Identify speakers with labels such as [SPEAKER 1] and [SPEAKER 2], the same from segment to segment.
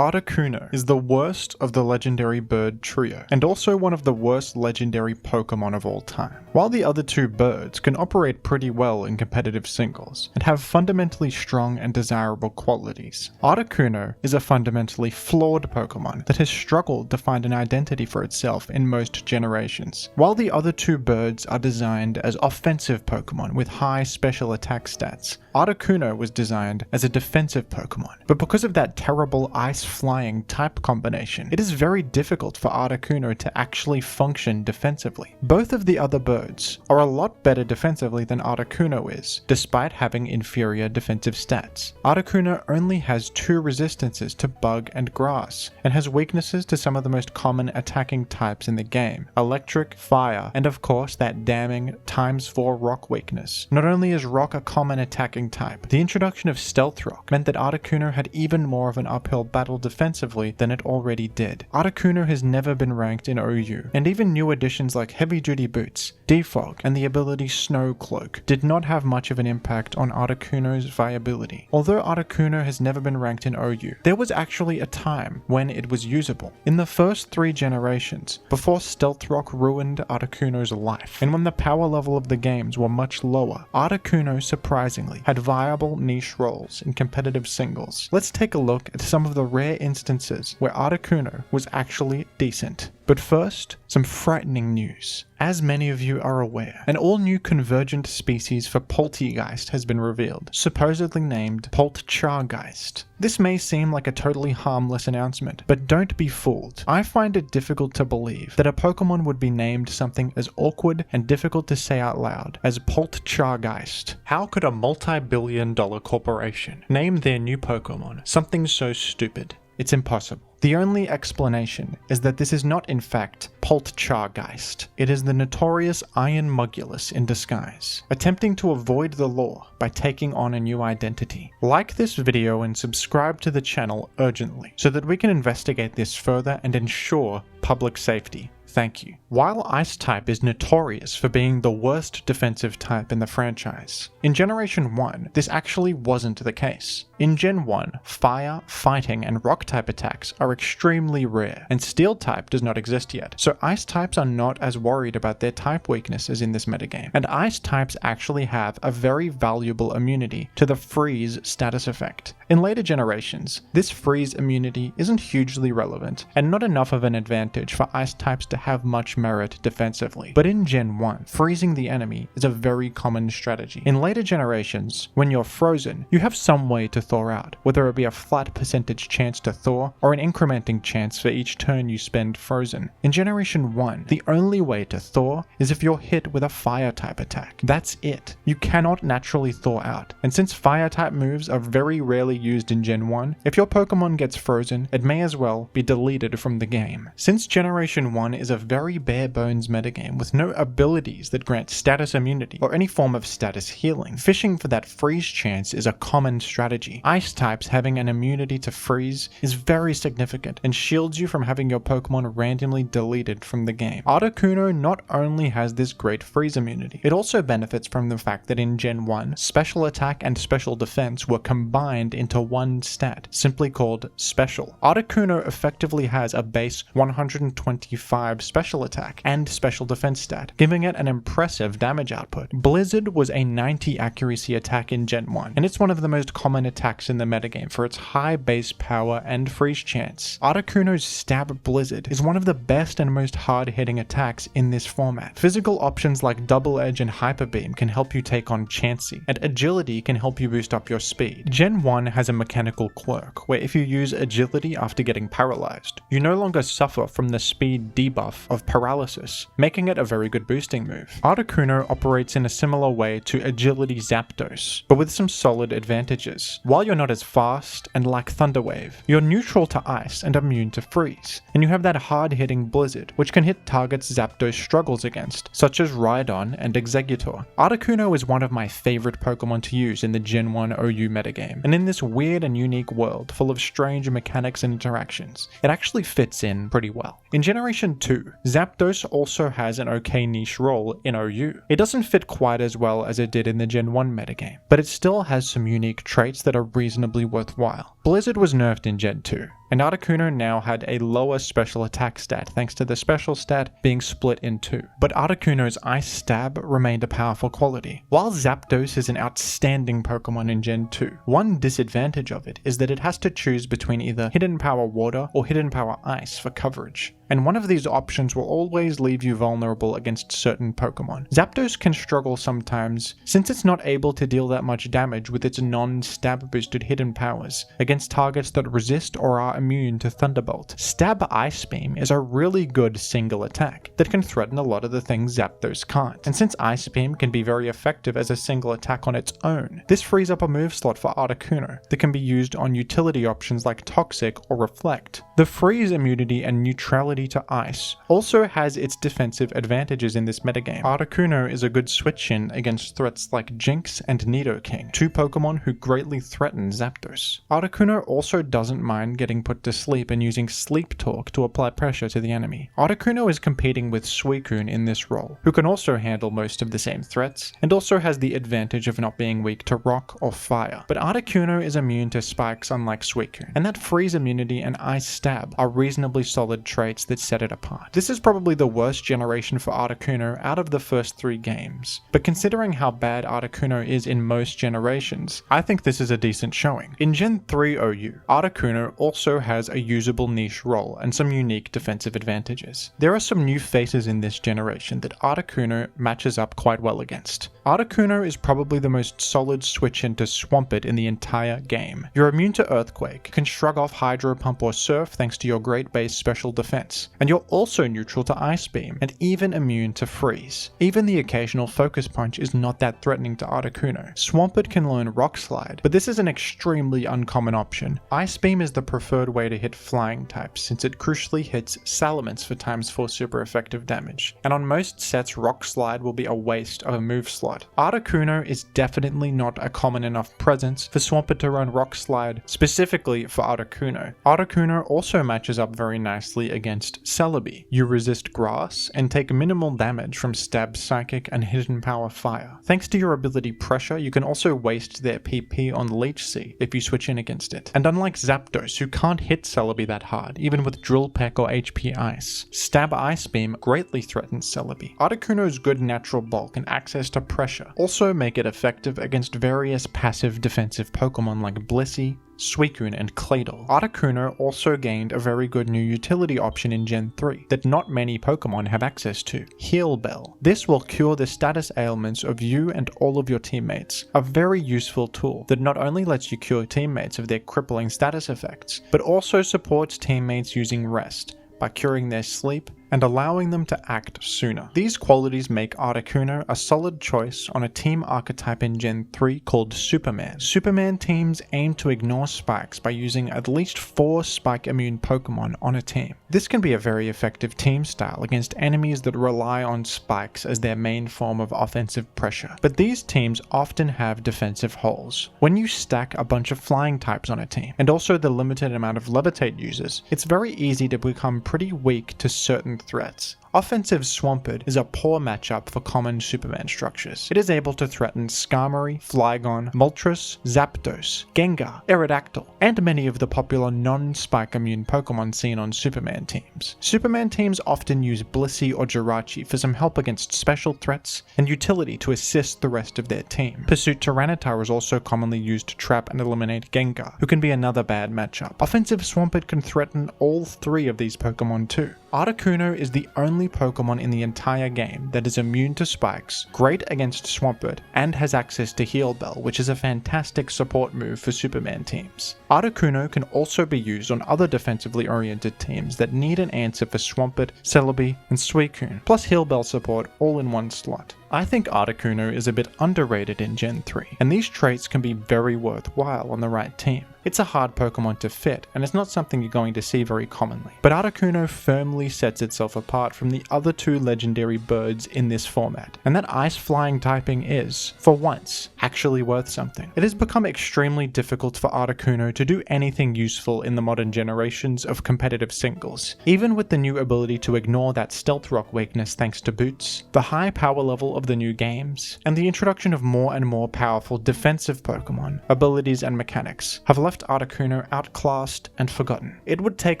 [SPEAKER 1] Articuno is the worst of the legendary bird trio, and also one of the worst legendary Pokemon of all time. While the other two birds can operate pretty well in competitive singles, and have fundamentally strong and desirable qualities, Articuno is a fundamentally flawed Pokemon that has struggled to find an identity for itself in most generations. While the other two birds are designed as offensive Pokemon with high special attack stats, Articuno was designed as a defensive Pokemon, but because of that terrible ice-flying type combination, it is very difficult for Articuno to actually function defensively. Both of the other birds are a lot better defensively than Articuno is, despite having inferior defensive stats. Articuno only has 2 resistances to bug and grass, and has weaknesses to some of the most common attacking types in the game: electric, fire, and of course that damning ×4 rock weakness. Not only is rock a common attacking type, the introduction of Stealth Rock meant that Articuno had even more of an uphill battle defensively than it already did. Articuno has never been ranked in OU, and even new additions like Heavy Duty Boots, Defog, and the ability Snow Cloak did not have much of an impact on Articuno's viability. Although Articuno has never been ranked in OU, there was actually a time when it was usable. In the first 3 generations, before Stealth Rock ruined Articuno's life, and when the power level of the games were much lower, Articuno surprisingly had viable niche roles in competitive singles. Let's take a look at some of the rare instances where Articuno was actually decent. But first, some frightening news. As many of you are aware, an all-new convergent species for Poltegeist has been revealed, supposedly named Poltchargeist. This may seem like a totally harmless announcement, but don't be fooled. I find it difficult to believe that a Pokemon would be named something as awkward and difficult to say out loud as Poltchargeist. How could a multi-billion-dollar corporation name their new Pokemon something so stupid? It's impossible. The only explanation is that this is not in fact Poltchargeist. It is the notorious Iron Mugulis in disguise, attempting to avoid the law by taking on a new identity. Like this video and subscribe to the channel urgently so that we can investigate this further and ensure public safety. Thank you. While Ice-type is notorious for being the worst defensive type in the franchise, in Generation 1, this actually wasn't the case. In Gen 1, Fire, Fighting, and Rock-type attacks are extremely rare, and Steel-type does not exist yet, so Ice-types are not as worried about their type weaknesses in this metagame, and Ice-types actually have a very valuable immunity to the Freeze status effect. In later generations, this Freeze immunity isn't hugely relevant, and not enough of an advantage for Ice-types to have much merit defensively. But in Gen 1, freezing the enemy is a very common strategy. In later generations, when you're frozen, you have some way to thaw out, whether it be a flat percentage chance to thaw, or an incrementing chance for each turn you spend frozen. In Generation 1, the only way to thaw is if you're hit with a Fire-type attack. That's it. You cannot naturally thaw out, and since Fire-type moves are very rarely used in Gen 1, if your Pokemon gets frozen, it may as well be deleted from the game. Since Generation 1 is a very bare bones metagame with no abilities that grant status immunity or any form of status healing, fishing for that freeze chance is a common strategy. Ice types having an immunity to freeze is very significant and shields you from having your Pokemon randomly deleted from the game. Articuno not only has this great freeze immunity, it also benefits from the fact that in Gen 1, special attack and special defense were combined into one stat, simply called Special. Articuno effectively has a base 125 special attack and special defense stat, giving it an impressive damage output. Blizzard was a 90 accuracy attack in Gen 1, and it's one of the most common attacks in the metagame for its high base power and freeze chance. Articuno's Stab Blizzard is one of the best and most hard-hitting attacks in this format. Physical options like Double Edge and Hyper Beam can help you take on Chansey, and Agility can help you boost up your speed. Gen 1 has a mechanical quirk, where if you use Agility after getting paralyzed, you no longer suffer from the speed debuff of paralysis, making it a very good boosting move. Articuno operates in a similar way to Agility Zapdos, but with some solid advantages. While you're not as fast and lack Thunder Wave, you're neutral to ice and immune to freeze, and you have that hard-hitting Blizzard, which can hit targets Zapdos struggles against, such as Rhydon and Exeggutor. Articuno is one of my favorite Pokemon to use in the Gen 1 OU metagame, and in this weird and unique world full of strange mechanics and interactions, it actually fits in pretty well. In Generation 2, Zapdos also has an okay niche role in OU. It doesn't fit quite as well as it did in the Gen 1 metagame, but it still has some unique traits that are reasonably worthwhile. Blizzard was nerfed in Gen 2, and Articuno now had a lower special attack stat thanks to the special stat being split in two. But Articuno's Ice Stab remained a powerful quality. While Zapdos is an outstanding Pokemon in Gen 2, one disadvantage of it is that it has to choose between either Hidden Power Water or Hidden Power Ice for coverage, and one of these options will always leave you vulnerable against certain Pokemon. Zapdos can struggle sometimes since it's not able to deal that much damage with its non-stab boosted hidden powers against targets that resist or are immune to Thunderbolt. Stab Ice Beam is a really good single attack that can threaten a lot of the things Zapdos can't, and since Ice Beam can be very effective as a single attack on its own, this frees up a move slot for Articuno that can be used on utility options like Toxic or Reflect. The freeze immunity and neutrality to ice also has its defensive advantages in this metagame. Articuno is a good switch-in against threats like Jinx and Nidoking, two Pokemon who greatly threaten Zapdos. Articuno also doesn't mind getting put to sleep and using Sleep Talk to apply pressure to the enemy. Articuno is competing with Suicune in this role, who can also handle most of the same threats, and also has the advantage of not being weak to rock or fire. But Articuno is immune to spikes unlike Suicune, and that freeze immunity and Ice Stab are reasonably solid traits that set it apart. This is probably the worst generation for Articuno out of the first 3 games, but considering how bad Articuno is in most generations, I think this is a decent showing. In Gen 3 OU, Articuno also has a usable niche role and some unique defensive advantages. There are some new faces in this generation that Articuno matches up quite well against. Articuno is probably the most solid switch into Swampert in the entire game. You're immune to Earthquake, can shrug off Hydro Pump or Surf thanks to your great base special defense, and you're also neutral to Ice Beam, and even immune to Freeze. Even the occasional Focus Punch is not that threatening to Articuno. Swampert can learn Rock Slide, but this is an extremely uncommon option. Ice Beam is the preferred way to hit flying types since it crucially hits Salamence for ×4 super effective damage, and on most sets Rock Slide will be a waste of a move slot. Articuno is definitely not a common enough presence for Swampert to run Rock Slide specifically for Articuno. Articuno also matches up very nicely against Celebi. You resist Grass and take minimal damage from Stab Psychic and Hidden Power Fire. Thanks to your ability Pressure, you can also waste their PP on Leech Seed if you switch in against it. And unlike Zapdos, who can't hit Celebi that hard, even with Drill Peck or HP Ice, Stab Ice Beam greatly threatens Celebi. Articuno's good natural bulk and access to Pressure also make it effective against various passive defensive Pokemon like Blissey, Suicune, and Claydol. Articuno also gained a very good new utility option in Gen 3 that not many Pokemon have access to, Heal Bell. This will cure the status ailments of you and all of your teammates, a very useful tool that not only lets you cure teammates of their crippling status effects, but also supports teammates using rest by curing their sleep and allowing them to act sooner. These qualities make Articuno a solid choice on a team archetype in Gen 3 called Superman. Superman teams aim to ignore spikes by using at least 4 spike immune Pokemon on a team. This can be a very effective team style against enemies that rely on spikes as their main form of offensive pressure, but these teams often have defensive holes. When you stack a bunch of flying types on a team, and also the limited amount of Levitate users, it's very easy to become pretty weak to certain threats. Offensive Swampert is a poor matchup for common Superman structures. It is able to threaten Skarmory, Flygon, Moltres, Zapdos, Gengar, Aerodactyl, and many of the popular non-spike immune Pokemon seen on Superman teams. Superman teams often use Blissey or Jirachi for some help against special threats and utility to assist the rest of their team. Pursuit Tyranitar is also commonly used to trap and eliminate Gengar, who can be another bad matchup. Offensive Swampert can threaten all 3 of these Pokemon too. Articuno is the only Pokemon in the entire game that is immune to spikes, great against Swampert, and has access to Heal Bell, which is a fantastic support move for Superman teams. Articuno can also be used on other defensively oriented teams that need an answer for Swampert, Celebi, and Suicune, plus Heal Bell support all in one slot. I think Articuno is a bit underrated in Gen 3, and these traits can be very worthwhile on the right team. It's a hard Pokemon to fit, and it's not something you're going to see very commonly, but Articuno firmly sets itself apart from the other 2 legendary birds in this format, and that ice flying typing is, for once, actually worth something. It has become extremely difficult for Articuno to do anything useful in the modern generations of competitive singles. Even with the new ability to ignore that Stealth Rock weakness thanks to boots, the high power level of the new games, and the introduction of more and more powerful defensive Pokemon, abilities and mechanics have left Articuno outclassed and forgotten. It would take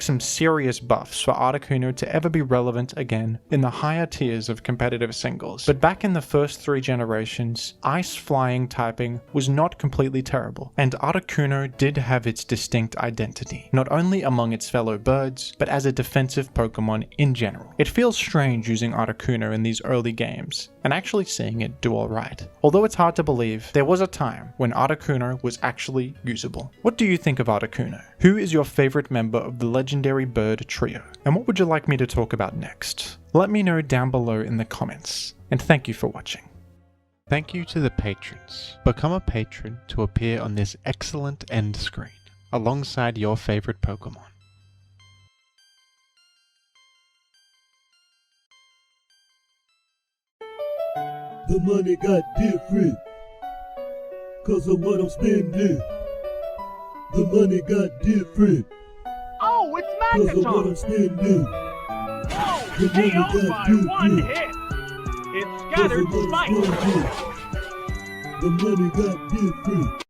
[SPEAKER 1] some serious buffs for Articuno to ever be relevant again in the higher tiers of competitive singles, but back in the first 3 generations, Ice Flying typing was not completely terrible, and Articuno did have its distinct identity, not only among its fellow birds, but as a defensive Pokemon in general. It feels strange using Articuno in these early games, and actually seeing it do alright. Although it's hard to believe, there was a time when Articuno was actually usable. What do you think of Articuno? Who is your favorite member of the legendary bird trio? And what would you like me to talk about next? Let me know down below in the comments, and thank you for watching. Thank you to the patrons. Become a patron to appear on this excellent end screen, alongside your favorite Pokemon.
[SPEAKER 2] The money got different, cause of what I'm spending. The money got different,
[SPEAKER 3] Oh, it's
[SPEAKER 2] cause of what I'm
[SPEAKER 3] Magneton!
[SPEAKER 2] spending.
[SPEAKER 3] Oh,
[SPEAKER 2] The money
[SPEAKER 3] KO'd
[SPEAKER 2] got
[SPEAKER 3] by one
[SPEAKER 2] different,
[SPEAKER 3] hit! It
[SPEAKER 2] cause
[SPEAKER 3] scattered
[SPEAKER 2] of what I'm
[SPEAKER 3] spikes!
[SPEAKER 2] spending. The money got different.